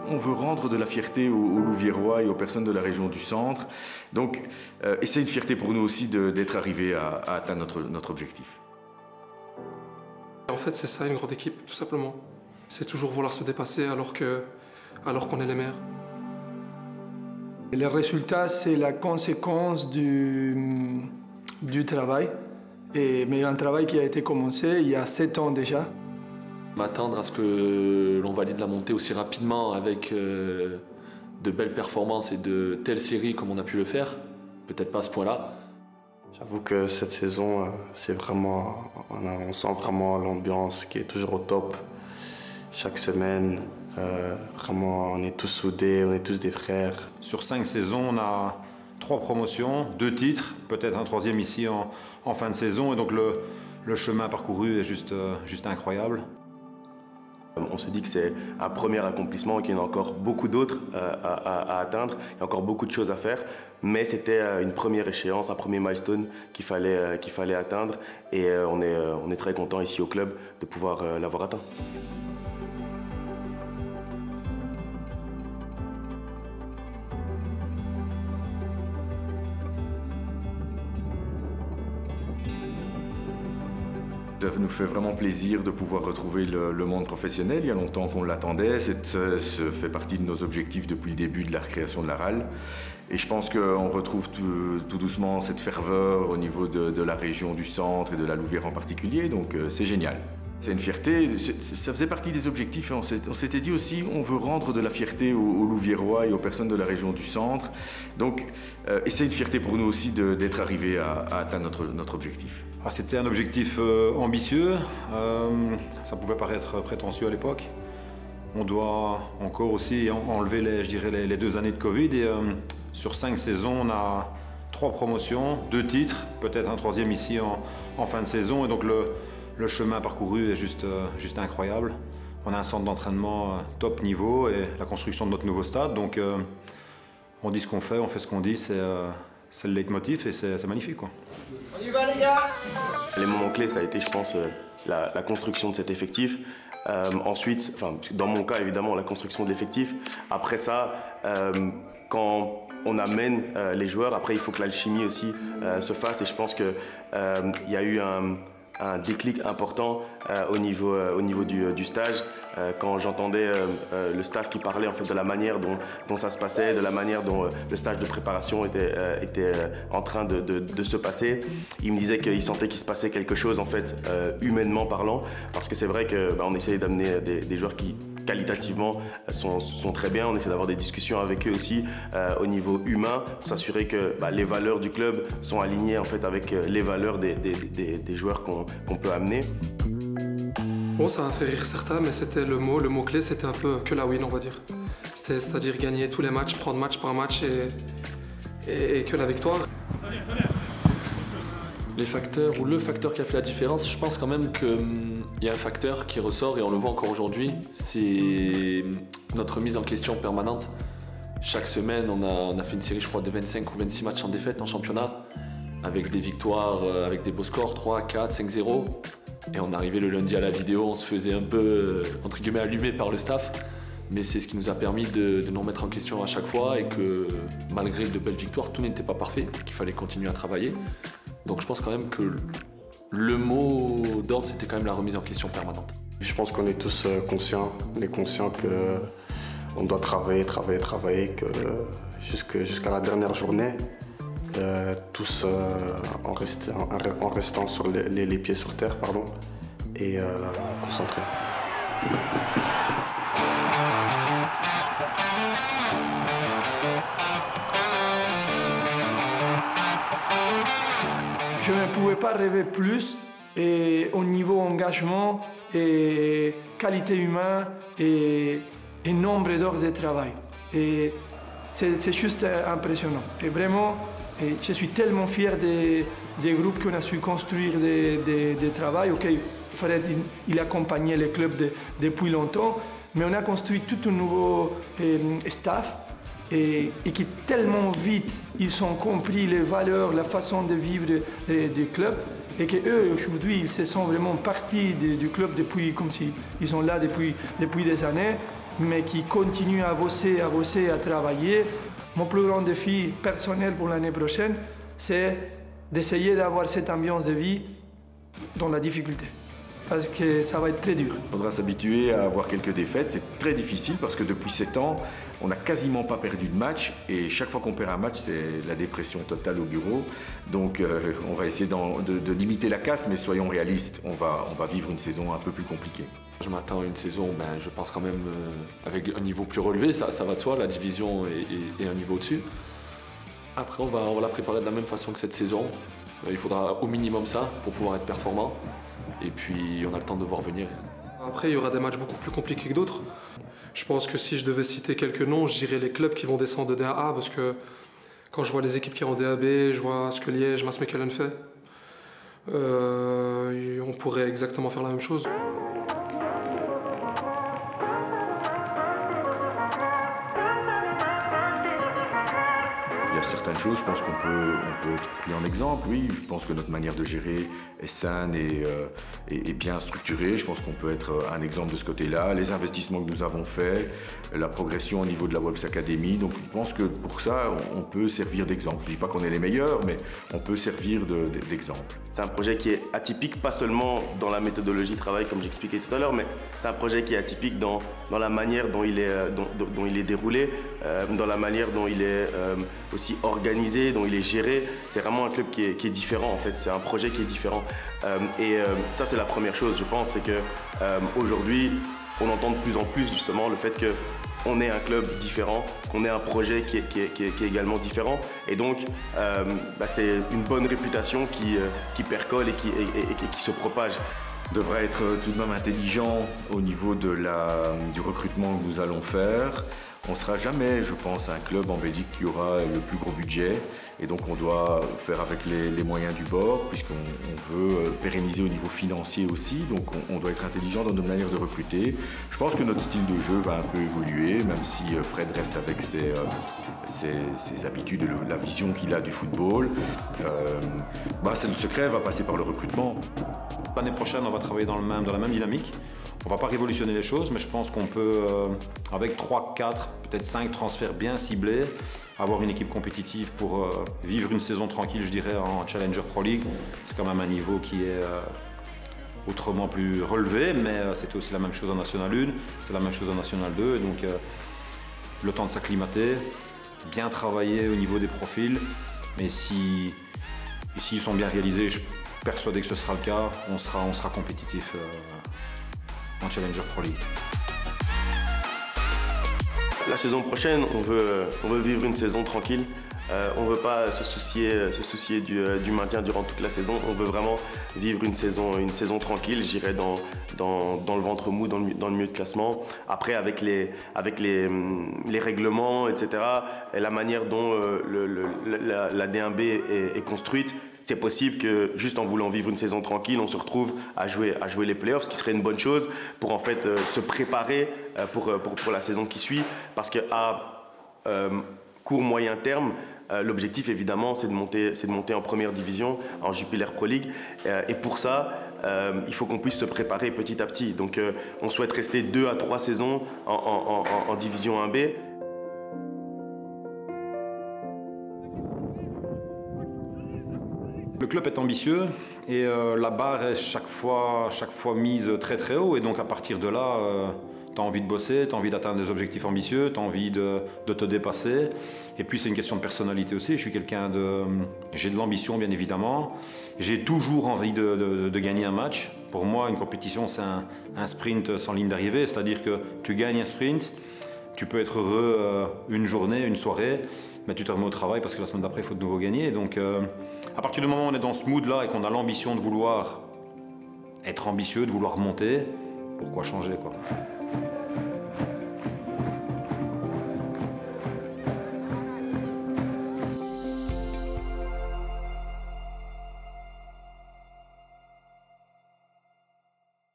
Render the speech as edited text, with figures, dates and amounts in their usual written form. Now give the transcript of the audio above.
On veut rendre de la fierté aux Louviérois et aux personnes de la région du centre. Donc, et c'est une fierté pour nous aussi d'être arrivé à atteindre notre objectif. En fait, c'est ça une grande équipe, tout simplement. C'est toujours vouloir se dépasser alors qu'on est les meilleurs. Les résultats, c'est la conséquence du travail. Mais un travail qui a été commencé il y a 7 ans déjà. M'attendre à ce que l'on valide la montée aussi rapidement avec de belles performances et de telles séries comme on a pu le faire, peut-être pas à ce point-là. J'avoue que cette saison, c'est vraiment, on sent vraiment l'ambiance qui est toujours au top. Chaque semaine, vraiment, on est tous soudés, on est tous des frères. Sur 5 saisons, on a 3 promotions, 2 titres, peut-être un 3e ici en fin de saison. Et donc le chemin parcouru est juste incroyable. On se dit que c'est un premier accomplissement et qu'il y en a encore beaucoup d'autres à atteindre. Il y a encore beaucoup de choses à faire, mais c'était une première échéance, un premier milestone qu'il fallait atteindre. Et on est très content ici au club de pouvoir l'avoir atteint. Ça nous fait vraiment plaisir de pouvoir retrouver le monde professionnel. Il y a longtemps qu'on l'attendait. Ça fait partie de nos objectifs depuis le début de la création de la RAL. Et je pense qu'on retrouve tout doucement cette ferveur au niveau de la région du centre et de la Louvière en particulier. Donc c'est génial. C'est une fierté, ça faisait partie des objectifs. On s'était dit aussi, on veut rendre de la fierté aux Louviérois et aux personnes de la région du centre. Donc, et c'est une fierté pour nous aussi d'être arrivé à atteindre notre objectif. C'était un objectif ambitieux, ça pouvait paraître prétentieux à l'époque. On doit encore aussi enlever les 2 années de Covid. Et sur 5 saisons, on a 3 promotions, 2 titres, peut-être un 3e ici en fin de saison. Et donc le chemin parcouru est juste incroyable. On a un centre d'entraînement top niveau et la construction de notre nouveau stade. Donc on dit ce qu'on fait, on fait ce qu'on dit, c'est le leitmotiv et c'est magnifique, quoi. On y va les gars! Les moments clés, ça a été, je pense, la construction de cet effectif. Ensuite, enfin, dans mon cas, évidemment, la construction de l'effectif. Après ça, quand on amène les joueurs, après, il faut que l'alchimie aussi se fasse. Et je pense qu'il y a eu un déclic important au niveau du stage. Quand j'entendais le staff qui parlait en fait de la manière dont ça se passait, de la manière dont le stage de préparation était en train de se passer, il me disait qu'il sentait qu'il se passait quelque chose en fait humainement parlant, parce que c'est vrai qu'on essaye d'amener des joueurs qui qualitativement sont très bien. On essaie d'avoir des discussions avec eux aussi au niveau humain pour s'assurer que les valeurs du club sont alignées en fait avec les valeurs des joueurs qu'on peut amener. Bon, ça a fait rire certains, mais c'était le mot clé, c'était un peu que la win, on va dire. C'est-à-dire gagner tous les matchs, prendre match par match et que la victoire. Les facteurs, ou le facteur qui a fait la différence, je pense quand même qu'il y a un facteur qui ressort et on le voit encore aujourd'hui, c'est notre mise en question permanente. Chaque semaine, on a fait une série, je crois, de 25 ou 26 matchs en défaite en championnat, avec des victoires, avec des beaux scores, 3, 4, 5-0. Et on arrivait le lundi à la vidéo, on se faisait un peu, entre guillemets, allumer par le staff. Mais c'est ce qui nous a permis de nous remettre en question à chaque fois et que, malgré de belles victoires, tout n'était pas parfait, qu'il fallait continuer à travailler. Donc je pense quand même que le mot d'ordre, c'était quand même la remise en question permanente. Je pense qu'on est tous conscients, on est conscients qu'on doit travailler, que jusqu'à la dernière journée, tous en restant sur les pieds sur terre, pardon, et concentrés. Je ne pouvais pas rêver plus et au niveau engagement et qualité humaine et nombre d'heures de travail. Et c'est juste impressionnant. Et vraiment, je suis tellement fier des groupes qu'on a su construire des travail. Ok, Fred, il accompagnait le club depuis longtemps, mais on a construit tout un nouveau staff. Et qui tellement vite, ils ont compris les valeurs, la façon de vivre du club et qu'eux, aujourd'hui, ils se sont vraiment partis du club depuis, comme si ils sont là depuis des années. mais qui continue à bosser, à travailler. Mon plus grand défi personnel pour l'année prochaine, c'est d'essayer d'avoir cette ambiance de vie dans la difficulté. Parce que ça va être très dur. Il faudra s'habituer à avoir quelques défaites. C'est très difficile parce que depuis 7 ans, on n'a quasiment pas perdu de match. Et chaque fois qu'on perd un match, c'est la dépression totale au bureau. Donc on va essayer de limiter la casse, mais soyons réalistes. On va vivre une saison un peu plus compliquée. Je m'attends à une saison, je pense quand même avec un niveau plus relevé, ça va de soi, la division est un niveau au-dessus. Après, on va la préparer de la même façon que cette saison. Il faudra au minimum ça pour pouvoir être performant. Et puis, on a le temps de voir venir. Après, il y aura des matchs beaucoup plus compliqués que d'autres. Je pense que si je devais citer quelques noms, je dirais les clubs qui vont descendre de DA, parce que quand je vois les équipes qui sont en DAB, je vois ce que Liège, Maasmechelen fait, on pourrait exactement faire la même chose. Il y a certaines choses, je pense qu'on peut être pris en exemple, oui. Je pense que notre manière de gérer est saine et bien structurée. Je pense qu'on peut être un exemple de ce côté-là. Les investissements que nous avons faits, la progression au niveau de la Wolves Academy. Donc je pense que pour ça, on peut servir d'exemple. Je ne dis pas qu'on est les meilleurs, mais on peut servir d'exemple. C'est un projet qui est atypique, pas seulement dans la méthodologie de travail, comme j'expliquais tout à l'heure, mais c'est un projet qui est atypique dans la manière dont il est déroulé, dans la manière dont il est aussi organisé, dont il est géré. C'est vraiment un club qui est différent en fait, c'est un projet qui est différent. Ça c'est la première chose je pense, c'est que aujourd'hui on entend de plus en plus justement le fait qu'on est un club différent, qu'on ait un projet qui est également différent et donc c'est une bonne réputation qui percole et qui se propage. On devra être tout de même intelligent au niveau du recrutement que nous allons faire. On ne sera jamais, je pense, un club en Belgique qui aura le plus gros budget. Et donc on doit faire avec les moyens du bord, puisqu'on veut pérenniser au niveau financier aussi. Donc on doit être intelligent dans notre manière de recruter. Je pense que notre style de jeu va un peu évoluer, même si Fred reste avec ses habitudes et la vision qu'il a du football. Le secret va passer par le recrutement. L'année prochaine, on va travailler dans la même dynamique. On ne va pas révolutionner les choses, mais je pense qu'on peut, avec 3, 4, peut-être 5 transferts bien ciblés, avoir une équipe compétitive pour vivre une saison tranquille, je dirais, en Challenger Pro League. C'est quand même un niveau qui est autrement plus relevé, mais c'était aussi la même chose en National 1, c'était la même chose en National 2. Et donc, le temps de s'acclimater, bien travailler au niveau des profils, mais s'ils sont bien réalisés, je suis persuadé que ce sera le cas, on sera compétitif en Challenger Pro League. La saison prochaine, on veut vivre une saison tranquille. On ne veut pas se soucier du maintien durant toute la saison. On veut vraiment vivre une saison tranquille, je dirais dans le ventre mou, dans le milieu de classement. Après, avec les règlements, etc., et la manière dont la D1B est construite, c'est possible que juste en voulant vivre une saison tranquille, on se retrouve à jouer les playoffs, ce qui serait une bonne chose pour en fait se préparer pour la saison qui suit. Parce qu'à court moyen terme, l'objectif évidemment c'est de monter en première division, en Jupiler Pro League. Et pour ça, il faut qu'on puisse se préparer petit à petit. Donc on souhaite rester 2 à 3 saisons en division 1B. Le club est ambitieux et la barre est chaque fois mise très très haut, et donc à partir de là, tu as envie de bosser, tu as envie d'atteindre des objectifs ambitieux, tu as envie de te dépasser. Et puis c'est une question de personnalité aussi. J'ai de l'ambition bien évidemment, j'ai toujours envie de gagner un match. Pour moi, une compétition c'est un sprint sans ligne d'arrivée, c'est-à-dire que tu gagnes un sprint, tu peux être heureux une journée, une soirée, mais tu te remets au travail parce que la semaine d'après il faut de nouveau gagner. Donc à partir du moment où on est dans ce mood-là et qu'on a l'ambition de vouloir être ambitieux, de vouloir monter, pourquoi changer quoi.